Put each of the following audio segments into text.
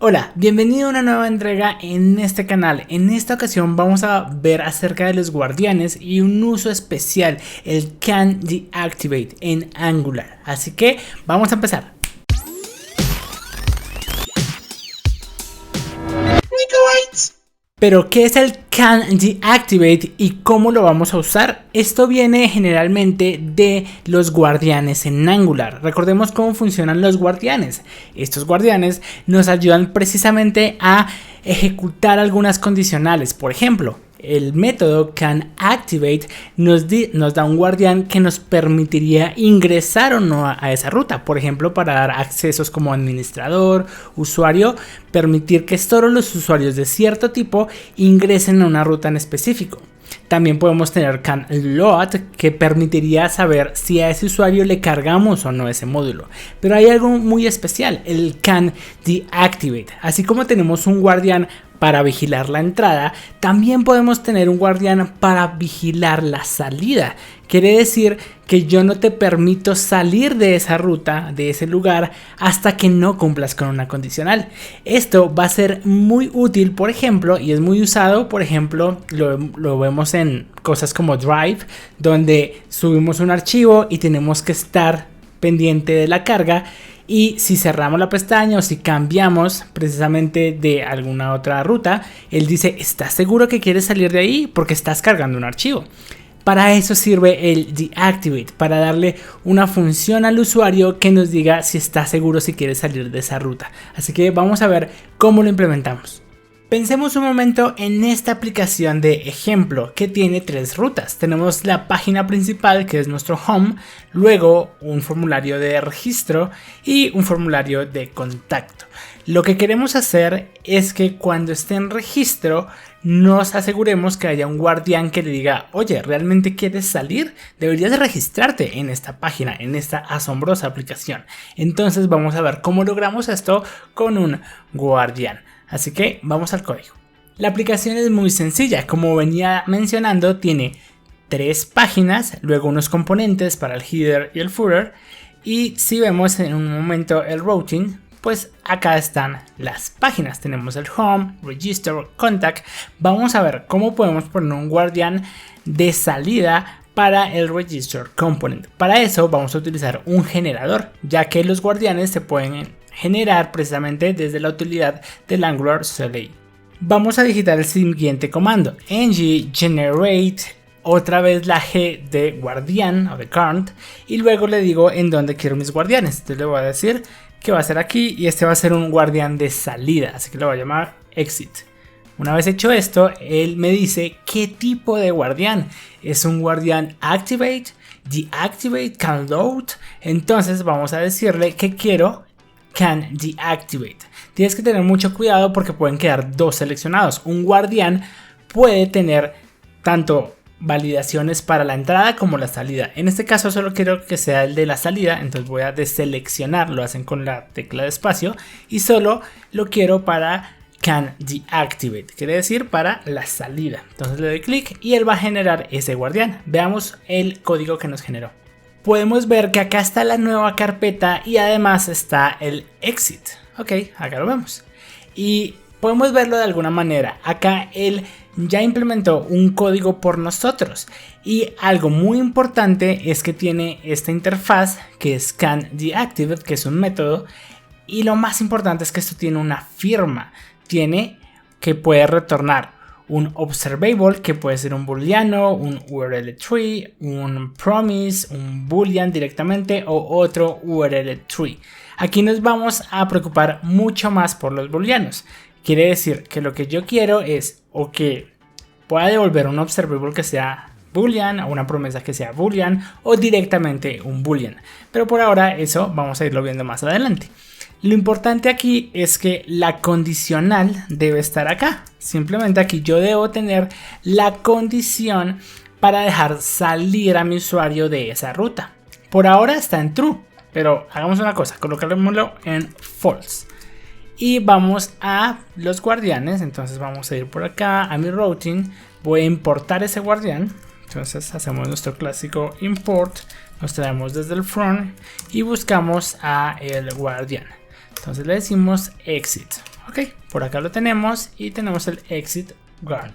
Hola, bienvenido a una nueva entrega en este canal. En esta ocasión vamos a ver acerca de los guardianes y un uso especial, el Can Deactivate en Angular. Así que vamos a empezar. Pero ¿qué es el Can Deactivate y cómo lo vamos a usar? Esto viene generalmente de los guardianes en Angular. Recordemos cómo funcionan los guardianes. Estos guardianes nos ayudan precisamente a ejecutar algunas condicionales. Por ejemplo, el método canActivate nos da un guardián que nos permitiría ingresar o no a esa ruta. Por ejemplo, para dar accesos como administrador, usuario, permitir que solo los usuarios de cierto tipo ingresen a una ruta en específico. También podemos tener canLoad, que permitiría saber si a ese usuario le cargamos o no ese módulo. Pero hay algo muy especial, el canDeactivate. Así como tenemos un guardián para vigilar la entrada, también podemos tener un guardián para vigilar la salida. Quiere decir que yo no te permito salir de esa ruta, de ese lugar, hasta que no cumplas con una condicional. Esto va a ser muy útil, por ejemplo, y es muy usado, por ejemplo, lo vemos en cosas como Drive, donde subimos un archivo y tenemos que estar pendiente de la carga. Y si cerramos la pestaña o si cambiamos precisamente de alguna otra ruta, él dice: ¿estás seguro que quieres salir de ahí? Porque estás cargando un archivo. Para eso sirve el Deactivate, para darle una función al usuario que nos diga si está seguro si quiere salir de esa ruta. Así que vamos a ver cómo lo implementamos. Pensemos un momento en esta aplicación de ejemplo que tiene tres rutas. Tenemos la página principal, que es nuestro home, luego un formulario de registro y un formulario de contacto. Lo que queremos hacer es que cuando esté en registro nos aseguremos que haya un guardián que le diga: oye, ¿realmente quieres salir? Deberías de registrarte en esta página, en esta asombrosa aplicación. Entonces vamos a ver cómo logramos esto con un guardián. Así que vamos al código. La aplicación es muy sencilla. Como venía mencionando, tiene tres páginas, luego unos componentes para el header y el footer. Y si vemos en un momento el routing, pues acá están las páginas. Tenemos el home, register, contact. Vamos a ver cómo podemos poner un guardián de salida para el register component. Para eso vamos a utilizar un generador, ya que los guardianes se pueden generar precisamente desde la utilidad del Angular CLI. Vamos a digitar el siguiente comando: ng generate, otra vez la g de guardián o de current, y luego le digo en dónde quiero mis guardianes. Entonces le voy a decir que va a ser aquí, y este va a ser un guardián de salida, así que lo voy a llamar exit. Una vez hecho esto, él me dice qué tipo de guardián. Es un guardián activate, deactivate, canLoad. Entonces vamos a decirle que quiero Can Deactivate. Tienes que tener mucho cuidado porque pueden quedar dos seleccionados. Un guardián puede tener tanto validaciones para la entrada como la salida. En este caso solo quiero que sea el de la salida, entonces voy a deseleccionar, lo hacen con la tecla de espacio, y solo lo quiero para Can Deactivate, quiere decir para la salida. Entonces le doy clic y él va a generar ese guardián. Veamos el código que nos generó. Podemos ver que acá está la nueva carpeta y además está el exit. Ok, acá lo vemos. Y podemos verlo de alguna manera. Acá él ya implementó un código por nosotros. Y algo muy importante es que tiene esta interfaz que es canDeactivate, que es un método. Y lo más importante es que esto tiene una firma. Tiene que puede retornar un observable, que puede ser un booleano, un URL tree, un promise, un boolean directamente o otro URL tree. Aquí nos vamos a preocupar mucho más por los booleanos. Quiere decir que lo que yo quiero es o que pueda devolver un observable que sea boolean, o una promesa que sea boolean, o directamente un boolean. Pero por ahora eso vamos a irlo viendo más adelante. Lo importante aquí es que la condicional debe estar acá. Simplemente aquí yo debo tener la condición para dejar salir a mi usuario de esa ruta. Por ahora está en true, pero hagamos una cosa, colocémoslo en false. Y vamos a los guardianes. Entonces vamos a ir por acá a mi routing. Voy a importar ese guardián. Entonces hacemos nuestro clásico import. Nos traemos desde el front y buscamos a el guardián. Entonces le decimos exit. Ok, por acá lo tenemos y tenemos el exit guard.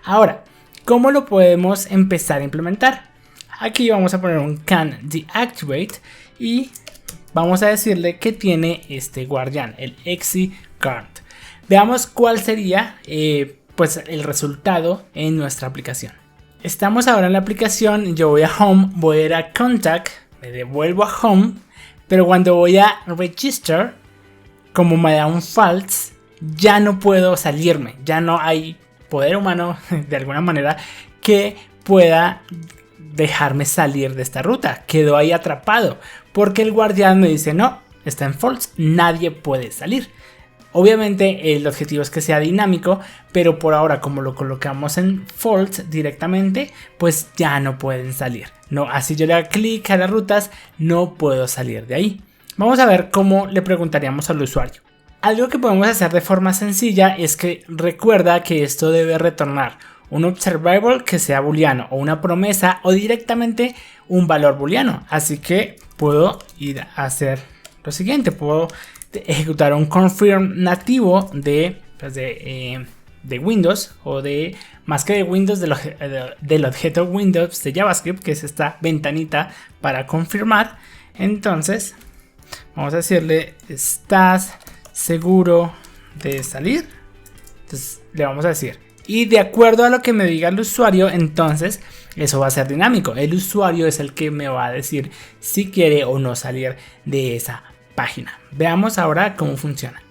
Ahora, ¿cómo lo podemos empezar a implementar? Aquí vamos a poner un can deactivate y vamos a decirle que tiene este guardián, el exit guard. Veamos cuál sería pues el resultado en nuestra aplicación. Estamos ahora en la aplicación, yo voy a home, voy a ir a contact, me devuelvo a home, pero cuando voy a register, como me da un false, ya no puedo salirme, ya no hay poder humano de alguna manera que pueda dejarme salir de esta ruta. Quedo ahí atrapado porque el guardián me dice no, está en false, nadie puede salir. Obviamente el objetivo es que sea dinámico, pero por ahora como lo colocamos en false directamente, pues ya no pueden salir. No, así yo le hago clic a las rutas, no puedo salir de ahí. Vamos a ver cómo le preguntaríamos al usuario. Algo que podemos hacer de forma sencilla es que recuerda que esto debe retornar un observable que sea booleano o una promesa o directamente un valor booleano. Así que puedo ir a hacer lo siguiente, puedo ejecutar un confirm nativo de Windows o de más que de Windows del objeto Windows de JavaScript, que es esta ventanita para confirmar. Entonces vamos a decirle ¿estás seguro de salir? Entonces le vamos a decir y de acuerdo a lo que me diga el usuario, entonces eso va a ser dinámico. El usuario es el que me va a decir si quiere o no salir de esa página. Veamos ahora cómo funciona.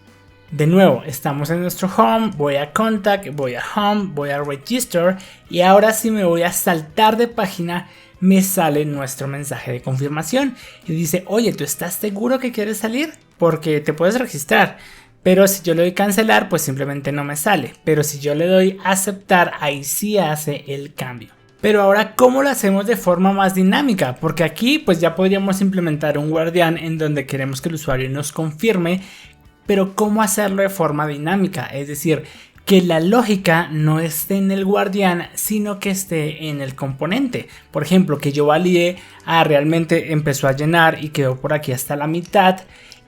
De nuevo, estamos en nuestro home, voy a contact, voy a home, voy a register y ahora si me voy a saltar de página me sale nuestro mensaje de confirmación y dice, oye, ¿tú estás seguro que quieres salir? Porque te puedes registrar, pero si yo le doy cancelar pues simplemente no me sale, pero si yo le doy aceptar ahí sí hace el cambio. Pero ahora, ¿cómo lo hacemos de forma más dinámica? Porque aquí pues ya podríamos implementar un guardián en donde queremos que el usuario nos confirme, pero ¿cómo hacerlo de forma dinámica? Es decir, que la lógica no esté en el guardián, sino que esté en el componente. Por ejemplo, que yo valide, realmente empezó a llenar y quedó por aquí hasta la mitad.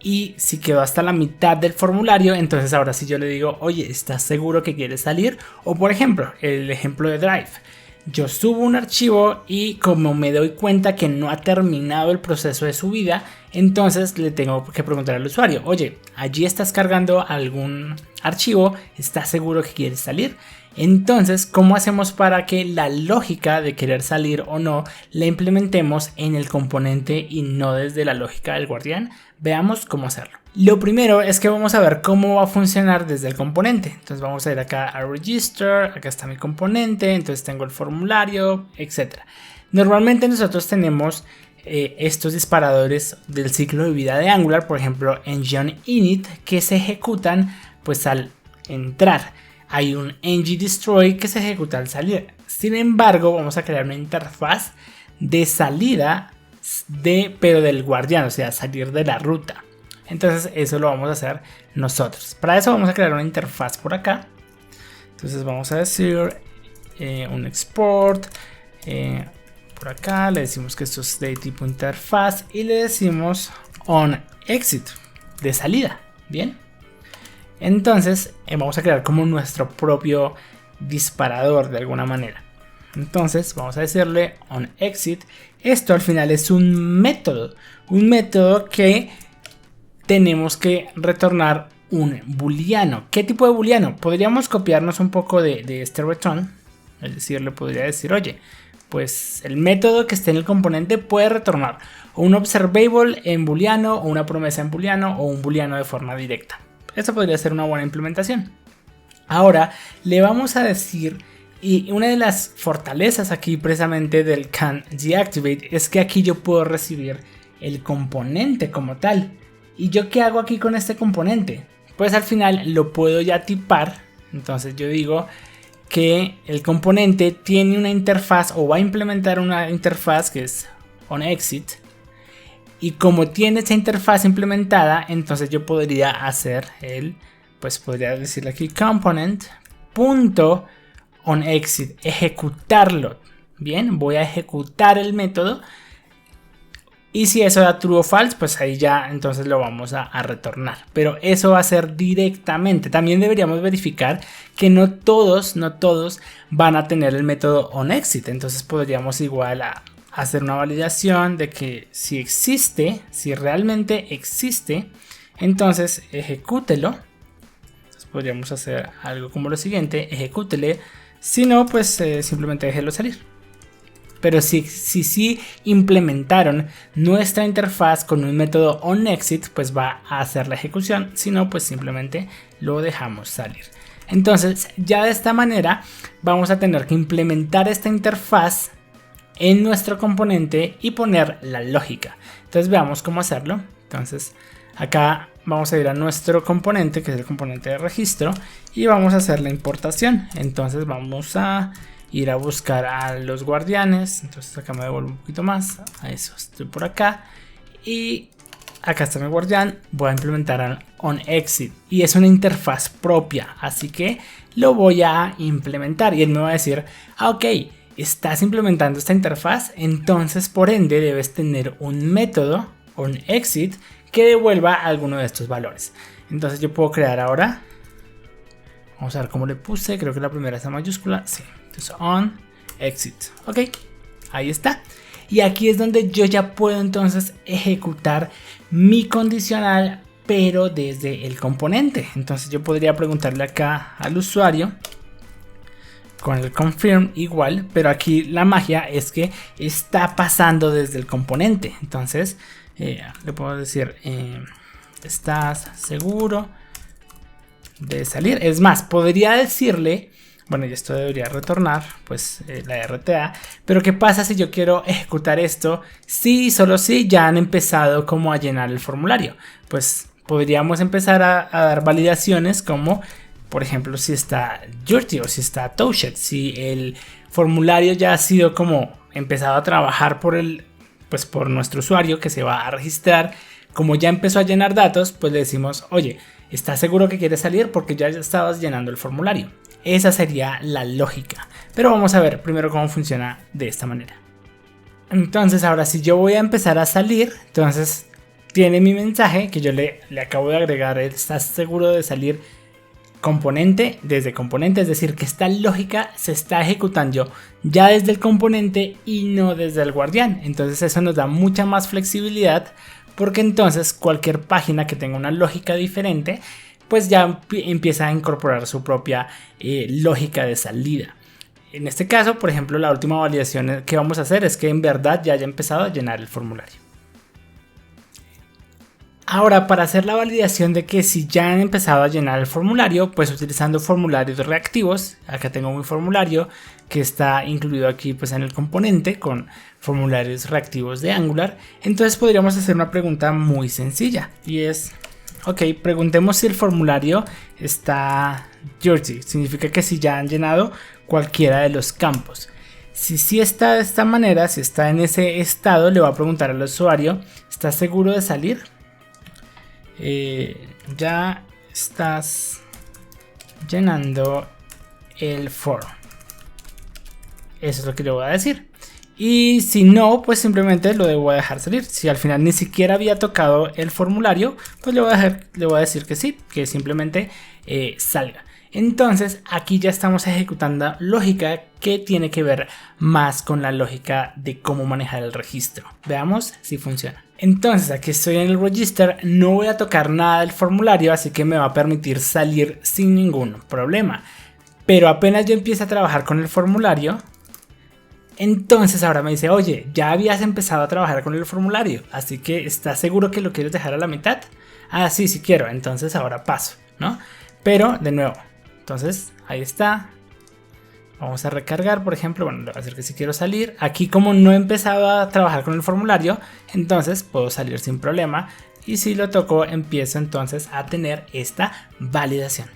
Y si quedó hasta la mitad del formulario, entonces ahora sí yo le digo, oye, ¿estás seguro que quieres salir? O por ejemplo, el ejemplo de Drive. Yo subo un archivo y como me doy cuenta que no ha terminado el proceso de subida, entonces le tengo que preguntar al usuario, oye, allí estás cargando algún archivo, ¿estás seguro que quieres salir? Entonces, ¿cómo hacemos para que la lógica de querer salir o no la implementemos en el componente y no desde la lógica del guardián? Veamos cómo hacerlo. Lo primero es que vamos a ver cómo va a funcionar desde el componente. Entonces vamos a ir acá a Register, acá está mi componente, entonces tengo el formulario, etc. Normalmente nosotros tenemos estos disparadores del ciclo de vida de Angular, por ejemplo en init, que se ejecutan pues al entrar. Hay un ng-destroy que se ejecuta al salir. Sin embargo, vamos a crear una interfaz de salida pero del guardián, o sea, salir de la ruta. Entonces eso lo vamos a hacer nosotros. Para eso vamos a crear una interfaz por acá. Entonces vamos a decir un export. Por acá le decimos que esto es de tipo interfaz y le decimos on exit, de salida. Bien. Entonces vamos a crear como nuestro propio disparador de alguna manera. Entonces vamos a decirle on exit. Esto al final es un método que tenemos que retornar un booleano. ¿Qué tipo de booleano? Podríamos copiarnos un poco de este return. Es decir, le podría decir, oye, pues el método que esté en el componente puede retornar un observable en booleano, o una promesa en booleano, o un booleano de forma directa. Esta podría ser una buena implementación. Ahora le vamos a decir, y una de las fortalezas aquí precisamente del can deactivate es que aquí yo puedo recibir el componente como tal. ¿Y yo qué hago aquí con este componente? Pues al final lo puedo ya tipar. Entonces yo digo que el componente tiene una interfaz o va a implementar una interfaz que es onExit. Y como tiene esa interfaz implementada, entonces yo podría hacer pues podría decirle aquí component.onExit, ejecutarlo. Bien, voy a ejecutar el método Y si eso da true o false, pues ahí ya entonces lo vamos a retornar. Pero eso va a ser directamente. También deberíamos verificar que no todos van a tener el método onExit. Entonces podríamos igual hacer una validación de que si existe, si realmente existe, entonces ejecútelo. Entonces podríamos hacer algo como lo siguiente: ejecútele. Si no, pues simplemente déjelo salir. Pero si implementaron nuestra interfaz con un método onExit, pues va a hacer la ejecución. Si no, pues simplemente lo dejamos salir. Entonces ya de esta manera vamos a tener que implementar esta interfaz en nuestro componente y poner la lógica. Entonces veamos cómo hacerlo. Entonces acá vamos a ir a nuestro componente, que es el componente de registro, y vamos a hacer la importación. Entonces vamos a ir a buscar a los guardianes. Entonces acá me devuelvo un poquito más. A eso, estoy por acá. Y acá está mi guardián. Voy a implementar onExit. Y es una interfaz propia. Así que lo voy a implementar. Y él me va a decir: ok, estás implementando esta interfaz. Entonces por ende debes tener un método onExit que devuelva alguno de estos valores. Entonces yo puedo crear ahora. Vamos a ver cómo le puse. Creo que la primera es en mayúscula. Sí. Entonces onExit. Ok, ahí está. Y aquí es donde yo ya puedo entonces ejecutar mi condicional, pero desde el componente. Entonces yo podría preguntarle acá al usuario con el confirm igual, pero aquí la magia es que está pasando desde el componente. Entonces le puedo decir: ¿estás seguro de salir? Es más, podría decirle: bueno, y esto debería retornar pues la RTA, pero ¿qué pasa si yo quiero ejecutar esto si solo si ya han empezado como a llenar el formulario? Pues podríamos empezar a dar validaciones como, por ejemplo, si está Yurti o si está Touchet, si el formulario ya ha sido como empezado a trabajar por nuestro usuario que se va a registrar. Como ya empezó a llenar datos, pues le decimos: oye, ¿estás seguro que quieres salir? Porque ya estabas llenando el formulario. Esa sería la lógica. Pero vamos a ver primero cómo funciona de esta manera. Entonces ahora si yo voy a empezar a salir, entonces tiene mi mensaje que yo le acabo de agregar: ¿estás seguro de salir? Componente desde componente, es decir, que esta lógica se está ejecutando ya desde el componente y no desde el guardián. Entonces eso nos da mucha más flexibilidad, porque entonces cualquier página que tenga una lógica diferente pues ya empieza a incorporar su propia lógica de salida. En este caso, por ejemplo, la última validación que vamos a hacer es que en verdad ya haya empezado a llenar el formulario. Ahora, para hacer la validación de que si ya han empezado a llenar el formulario, pues utilizando formularios reactivos, acá tengo mi formulario que está incluido aquí pues en el componente con formularios reactivos de Angular. Entonces podríamos hacer una pregunta muy sencilla y es: ok, preguntemos si el formulario está dirty. Significa que si ya han llenado cualquiera de los campos. Si sí está de esta manera, si está en ese estado, le va a preguntar al usuario: ¿estás seguro de salir? Ya estás llenando el foro. Eso es lo que le voy a decir. Y si no, pues simplemente lo debo dejar salir. Si al final ni siquiera había tocado el formulario, pues le voy a decir que sí, que simplemente salga. Entonces aquí ya estamos ejecutando lógica que tiene que ver más con la lógica de cómo manejar el registro. Veamos si funciona. Entonces aquí estoy en el register, no voy a tocar nada del formulario, así que me va a permitir salir sin ningún problema. Pero apenas yo empiezo a trabajar con el formulario, entonces ahora me dice: oye, ya habías empezado a trabajar con el formulario, así que ¿estás seguro que lo quieres dejar a la mitad? Ah, sí, sí quiero, entonces ahora paso, ¿no? Pero de nuevo, entonces ahí está. Vamos a recargar, por ejemplo. Bueno, le voy a decir que si quiero salir. Aquí, como no he empezado a trabajar con el formulario, entonces puedo salir sin problema. Y si lo toco, empiezo entonces a tener esta validación.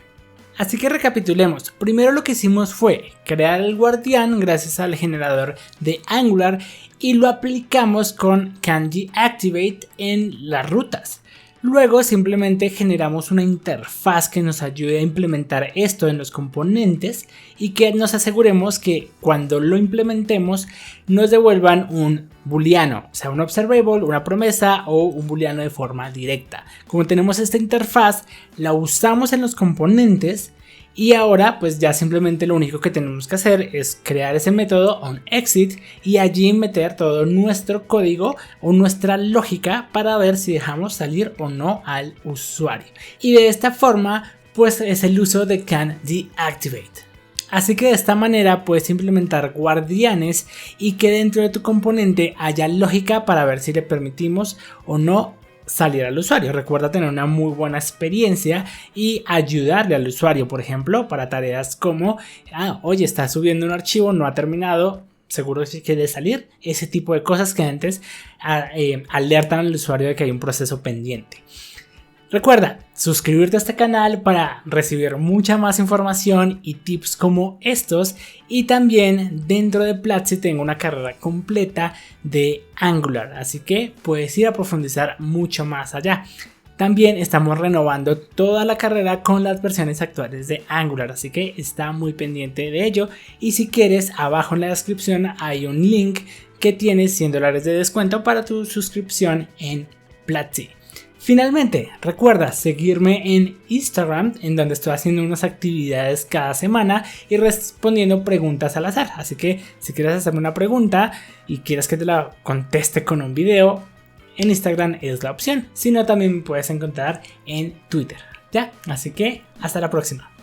Así que recapitulemos. Primero lo que hicimos fue crear el guardián gracias al generador de Angular y lo aplicamos con Kanji Activate en las rutas. Luego simplemente generamos una interfaz que nos ayude a implementar esto en los componentes y que nos aseguremos que cuando lo implementemos nos devuelvan un booleano, o sea, un observable, una promesa o un booleano de forma directa. Como tenemos esta interfaz, la usamos en los componentes. Y ahora pues ya simplemente lo único que tenemos que hacer es crear ese método onExit y allí meter todo nuestro código o nuestra lógica para ver si dejamos salir o no al usuario. Y de esta forma pues es el uso de canDeactivate. Así que de esta manera puedes implementar guardianes y que dentro de tu componente haya lógica para ver si le permitimos o no salir al usuario. Recuerda tener una muy buena experiencia y ayudarle al usuario, por ejemplo, para tareas como oye, está subiendo un archivo, no ha terminado, seguro que quiere salir. Ese tipo de cosas que antes alertan al usuario de que hay un proceso pendiente. Recuerda suscribirte a este canal para recibir mucha más información y tips como estos, y también dentro de Platzi tengo una carrera completa de Angular, así que puedes ir a profundizar mucho más allá. También estamos renovando toda la carrera con las versiones actuales de Angular, así que está muy pendiente de ello, y si quieres, abajo en la descripción hay un link que tiene $100 de descuento para tu suscripción en Platzi. Finalmente, recuerda seguirme en Instagram, en donde estoy haciendo unas actividades cada semana y respondiendo preguntas al azar. Así que si quieres hacerme una pregunta y quieres que te la conteste con un video, en Instagram es la opción. Si no, también me puedes encontrar en Twitter. ¿Ya? Así que hasta la próxima.